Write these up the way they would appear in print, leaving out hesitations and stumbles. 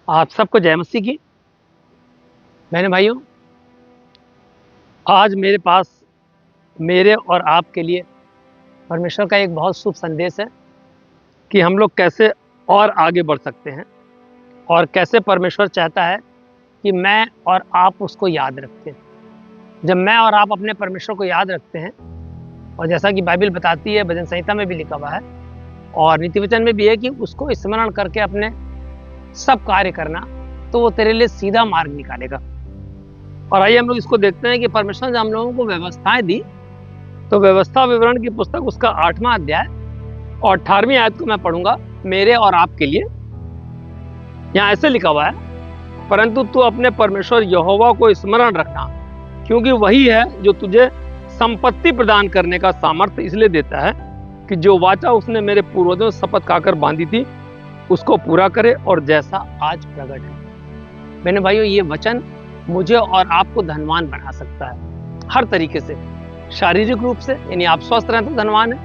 आप सबको जय मसीह की। बहने भाइयों, आज मेरे पास मेरे और आपके लिए परमेश्वर का एक बहुत शुभ संदेश है कि हम लोग कैसे और आगे बढ़ सकते हैं और कैसे परमेश्वर चाहता है कि मैं और आप उसको याद रखते हैं। जब मैं और आप अपने परमेश्वर को याद रखते हैं, और जैसा कि बाइबल बताती है, भजन संहिता में भी लिखा हुआ है और नीति वचन में भी है कि उसको स्मरण करके अपने सब कार्य करना, तो वो तेरे लिए सीधा मार्ग निकालेगा। और आइए हम लोग इसको देखते हैं कि परमेश्वर ने हम लोगों को व्यवस्थाएं दी। तो व्यवस्था विवरण की पुस्तक उसका 8वां अध्याय और 18वीं आयत को मैं पढ़ूंगा मेरे और आपके लिए। यहाँ ऐसे लिखा हुआ है, परंतु तू अपने परमेश्वर यहोवा को स्मरण रखना, क्योंकि वही है जो तुझे संपत्ति प्रदान करने का सामर्थ्य इसलिए देता है कि जो वाचा उसने मेरे पूर्वजों से शपथ खाकर बांधी थी उसको पूरा करे, और जैसा आज प्रकट है। मैंने भाइयों, ये वचन मुझे और आपको धनवान बना सकता है हर तरीके से। शारीरिक रूप से, यानी आप स्वस्थ रहें तो धनवान है।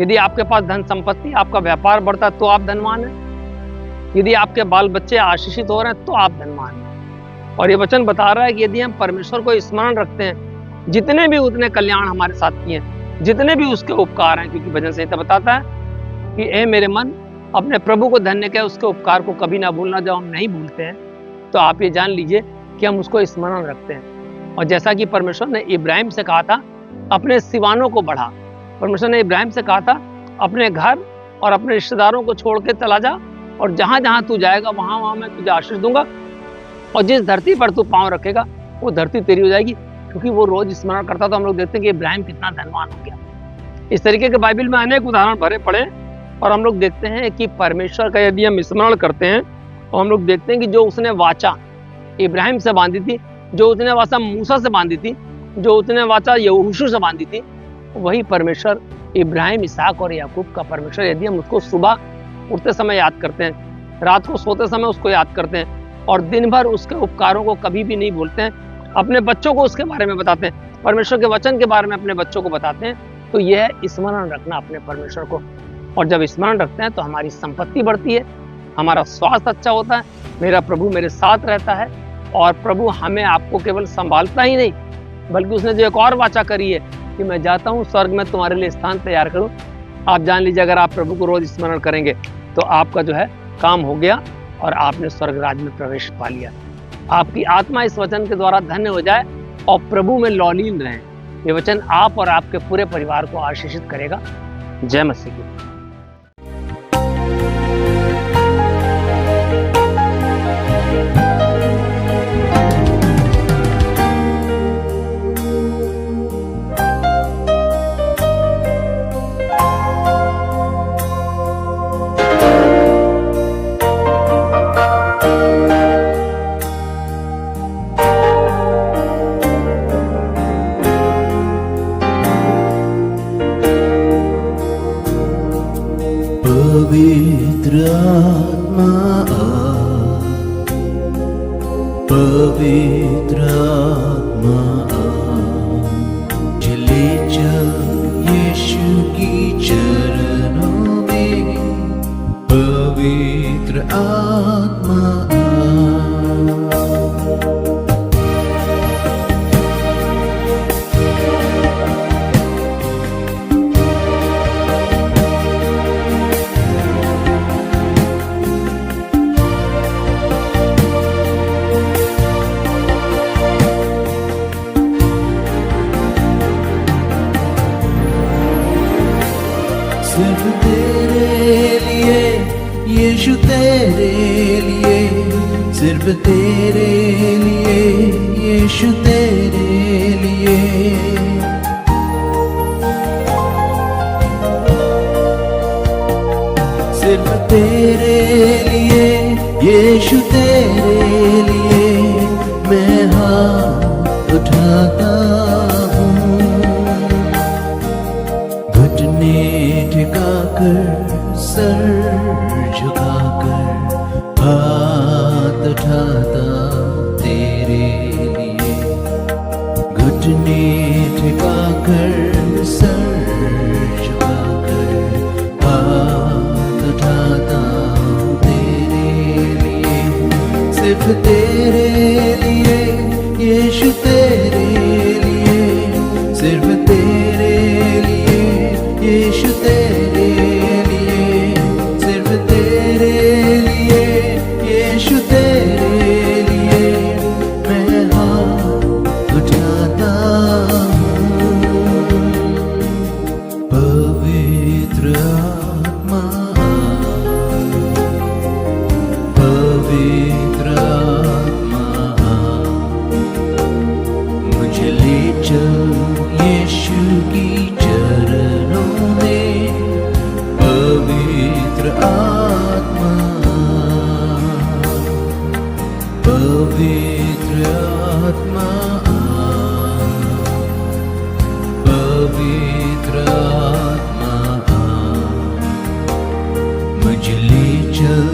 यदि आपके पास धन संपत्ति, आपका व्यापार बढ़ता है तो आप धनवान है। यदि आपके बाल बच्चे आशीषित हो रहे हैं तो आप धनवान हैं। और ये वचन बता रहा है कि यदि हम परमेश्वर को स्मरण रखते हैं, जितने भी उतने कल्याण हमारे साथ किए हैं, जितने भी उसके उपकार हैं, क्योंकि भजन संहिता बताता है कि ए मेरे मन, अपने प्रभु को धन्य कह, उसके उपकार को कभी ना भूलना। जब हम नहीं भूलते हैं तो आप ये जान लीजिए कि हम उसको स्मरण रखते हैं। और जैसा कि परमेश्वर ने इब्राहिम से कहा था, अपने सिवानों को बढ़ा। परमेश्वर ने इब्राहिम से कहा था, अपने घर और अपने रिश्तेदारों को छोड़ के चला जा, और जहां जहां तू जाएगा वहां वहां मैं तुझे आशीष दूंगा, और जिस धरती पर तू पांव रखेगा वो धरती तेरी हो जाएगी। क्योंकि वो रोज स्मरण करता, तो हम लोग देखते हैं कि इब्राहिम कितना धनवान हो गया। इस तरीके के बाइबल में अनेक उदाहरण भरे पड़े, और हम लोग देखते हैं कि परमेश्वर का यदि हम स्मरण करते हैं तो हम लोग देखते हैं कि जो उसने वाचा इब्राहिम से बांधी थी, जो उसने वाचा मूसा से बांधी थी, जो उसने वाचा यहोशू से बांधी थी, वही परमेश्वर इब्राहिम, इसहाक और याकूब का परमेश्वर, यदि हम उसको सुबह उठते समय याद करते हैं, रात को सोते समय उसको याद करते हैं, और दिन भर उसके उपकारों को कभी भी नहीं भूलते हैं, अपने बच्चों को उसके बारे में बताते हैं, परमेश्वर के वचन के बारे में अपने बच्चों को बताते हैं, तो यह है स्मरण रखना अपने परमेश्वर को। और जब स्मरण रखते हैं तो हमारी संपत्ति बढ़ती है, हमारा स्वास्थ्य अच्छा होता है, मेरा प्रभु मेरे साथ रहता है, और प्रभु हमें आपको केवल संभालता ही नहीं, बल्कि उसने जो एक और वाचा करी है कि मैं जाता हूँ स्वर्ग में तुम्हारे लिए स्थान तैयार करूँ। आप जान लीजिए, अगर आप प्रभु को रोज स्मरण करेंगे तो आपका जो है काम हो गया और आपने स्वर्ग राज्य में प्रवेश पा लिया। आपकी आत्मा इस वचन के द्वारा धन्य हो जाए और प्रभु में लौलीन रहें। ये वचन आप और आपके पूरे परिवार को आशीषित करेगा। जय मसीह की। पवित्र आत्मा आ, पवित्र आत्मा आ, चले चल यीशु की चरणों में, पवित्र आत्मा आ। सिर्फ तेरे लिए यीशु, तेरे लिए, सिर्फ तेरे लिए यीशु, तेरे लिए, सिर्फ तेरे लिए यीशु, तेरे लिए मैं हाथ उठाता हूँ, घुटने टिकाकर, सर झुकाकर, हाथ उठाता तेरे लिए, घुटने टिकाकर, सर झुकाकर, हाथ उठाता तेरे लिए। सिर्फ तेरे लिए यीशु तेरे लिए, सिर्फ तेरे लिए यीशु तेरे लिए, सिर्फ तेरे लिए यीशु तेरे लिए मैं हाथ उठाता हूँ। पवित्र आत्मा, पवित्र आत्मा, मुझे ले चल यीशु की चरणों में। पवित्र आत्मा, पवित्र आत्मा, पवित्र आत्मा, मुझे ले चल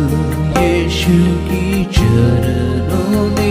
यीशु की चरणों में।